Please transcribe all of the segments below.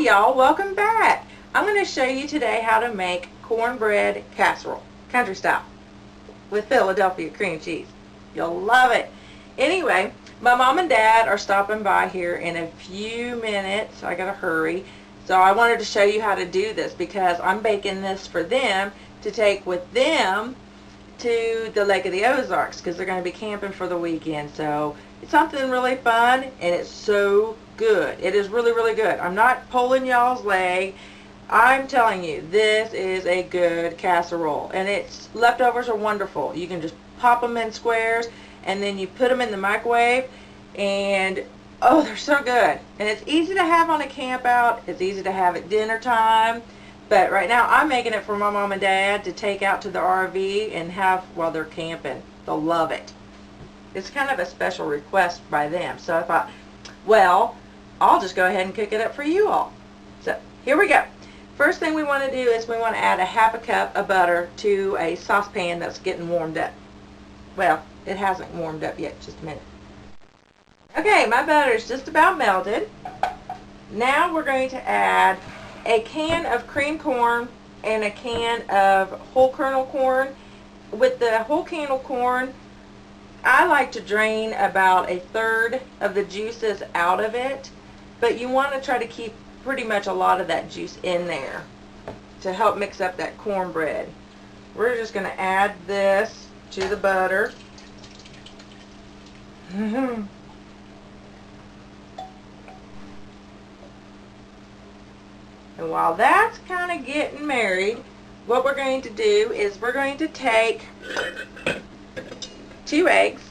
y'all, welcome back. I'm going to show you today how to make cornbread casserole, country style, with Philadelphia cream cheese. You'll love it. Anyway, my mom and dad are stopping by here in a few minutes. I gotta hurry. So I wanted to show you how to do this because I'm baking this for them to take with them to the Lake of the Ozarks because they're going to be camping for the weekend. So it's something really fun and it's so good. It is really, really good. I'm not pulling y'all's leg. I'm telling you, this is a good casserole, and its leftovers are wonderful. You can just pop them in squares and then you put them in the microwave, and oh, they're so good. And it's easy to have on a camp out. It's easy to have at dinner time. But right now I'm making it for my mom and dad to take out to the RV and have while they're camping. They'll love it. It's kind of a special request by them. So I thought, well, I'll just go ahead and cook it up for you all. So here we go. First thing we want to do is we want to add a half a cup of butter to a saucepan that's getting warmed up. Well, it hasn't warmed up yet. Just a minute. Okay, my butter is just about melted. Now we're going to add a can of cream corn and a can of whole kernel corn. With the whole kernel corn, I like to drain about a third of the juices out of it, but you want to try to keep pretty much a lot of that juice in there to help mix up that cornbread. We're just going to add this to the butter. And while that's kind of getting married, what we're going to do is we're going to take 2 eggs.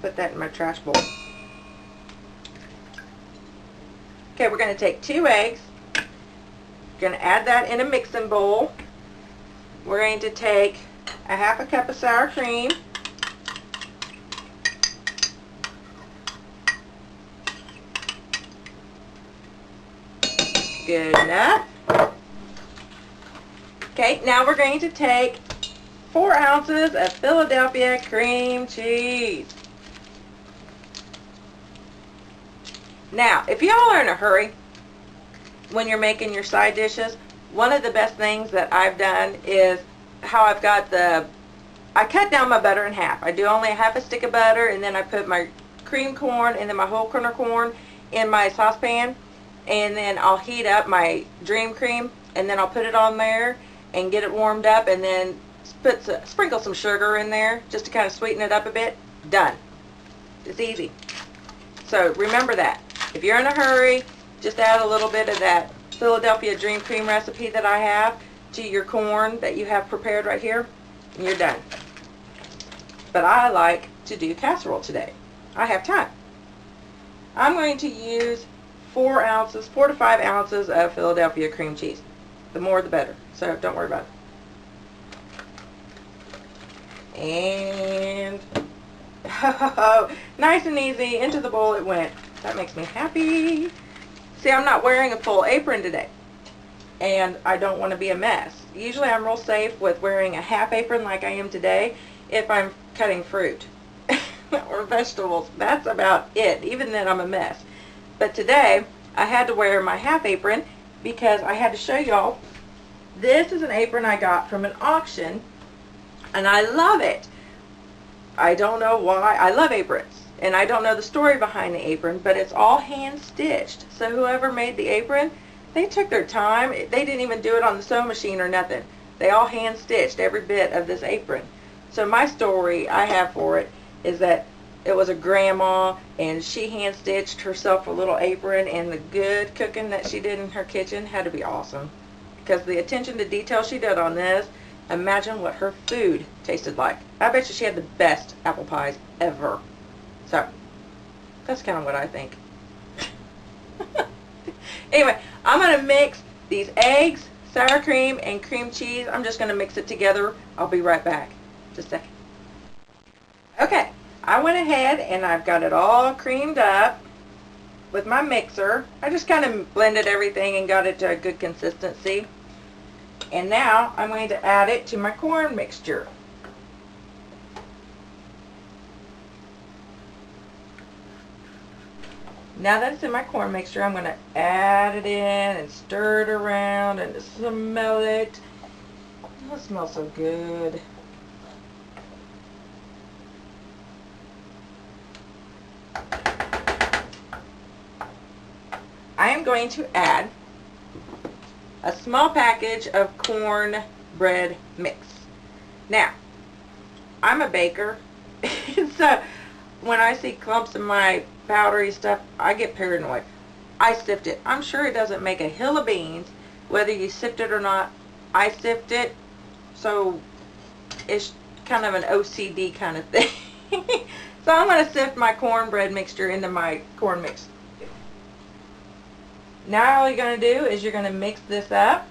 Put that in my trash bowl. Okay, we're going to take 2 eggs. We're going to add that in a mixing bowl. We're going to take a half a cup of sour cream. Good enough. Okay, now we're going to take 4 ounces of Philadelphia cream cheese. Now, if y'all are in a hurry when you're making your side dishes, one of the best things that I've done is how I've got I cut down my butter in half. I do only a half a stick of butter, and then I put my cream corn and then my whole kernel corn in my saucepan, and then I'll heat up my dream cream, and then I'll put it on there and get it warmed up, and then sprinkle some sugar in there just to kind of sweeten it up a bit. Done. It's easy. So remember that. If you're in a hurry, just add a little bit of that Philadelphia Dream Cream recipe that I have to your corn that you have prepared right here, and you're done. But I like to do casserole today. I have time. I'm going to use 4 to 5 ounces of Philadelphia cream cheese. The more the better, so don't worry about it. And nice and easy, into the bowl it went. That makes me happy. See, I'm not wearing a full apron today, and I don't want to be a mess. Usually I'm real safe with wearing a half apron like I am today if I'm cutting fruit or vegetables. That's about it. Even then I'm a mess. But today I had to wear my half apron because I had to show y'all. This is an apron I got from an auction, and I love it. I don't know why. I love aprons, and I don't know the story behind the apron, but it's all hand stitched. So whoever made the apron, they took their time. They didn't even do it on the sewing machine or nothing. They all hand stitched every bit of this apron. So my story I have for it is that it was a grandma, and she hand stitched herself a little apron, and the good cooking that she did in her kitchen had to be awesome. Because the attention to detail she did on this, imagine what her food tasted like. I bet you she had the best apple pies ever. So, that's kind of what I think. Anyway, I'm going to mix these eggs, sour cream, and cream cheese. I'm just going to mix it together. I'll be right back. Just a second. Okay, I went ahead and I've got it all creamed up with my mixer. I just kind of blended everything and got it to a good consistency. And now I'm going to add it to my corn mixture. Now that it's in my corn mixture, I'm going to add it in and stir it around and smell it. Oh, it smells so good. I am going to add a small package of cornbread mix. Now, I'm a baker, so when I see clumps of my powdery stuff, I get paranoid. I sift it. I'm sure it doesn't make a hill of beans, whether you sift it or not. I sift it, so it's kind of an OCD kind of thing. So I'm going to sift my cornbread mixture into my corn mix. Now all you're going to do is you're going to mix this up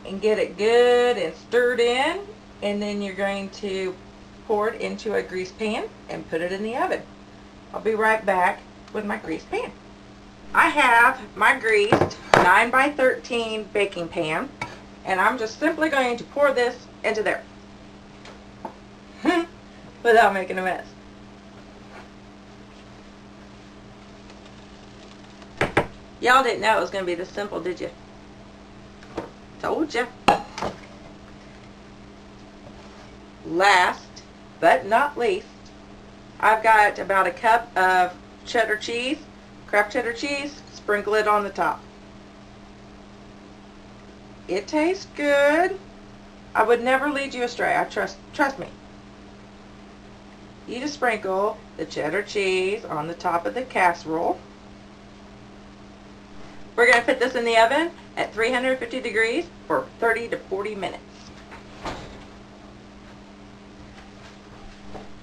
and get it good and stirred in, and then you're going to pour it into a greased pan and put it in the oven. I'll be right back with my greased pan. I have my greased 9 by 13 baking pan, and I'm just simply going to pour this into there without making a mess. Y'all didn't know it was going to be this simple, did you? Told you. Last but not least, I've got about a cup of cheddar cheese, Kraft cheddar cheese. Sprinkle it on the top. It tastes good. I would never lead you astray. Trust me. You just sprinkle the cheddar cheese on the top of the casserole. We're going to put this in the oven at 350 degrees for 30 to 40 minutes.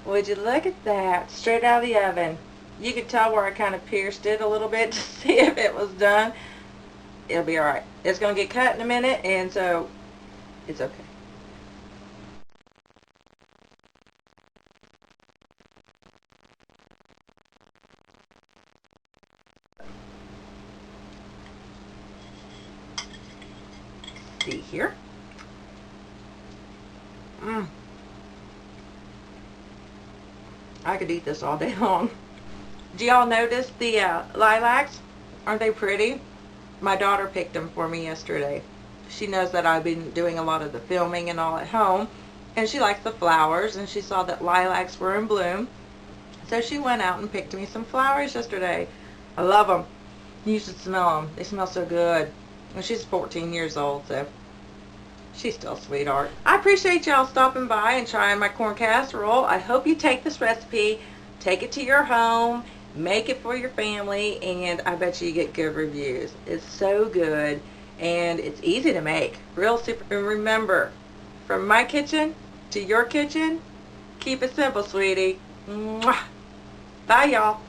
Would you look at that? Straight out of the oven. You could tell where I kind of pierced it a little bit to see if it was done. It'll be alright. It's going to get cut in a minute, and so it's okay. See here. I could eat this all day long. Do y'all notice the lilacs? Aren't they pretty? My daughter picked them for me yesterday. She knows that I've been doing a lot of the filming and all at home, and she likes the flowers, and she saw that lilacs were in bloom, so she went out and picked me some flowers yesterday. I love them. You should smell them. They smell so good. And she's 14 years old, so she's still a sweetheart. I appreciate y'all stopping by and trying my corn casserole. I hope you take this recipe, take it to your home, make it for your family, and I bet you get good reviews. It's so good, and it's easy to make. Real super. And remember, from my kitchen to your kitchen, keep it simple, sweetie. Mwah. Bye, y'all.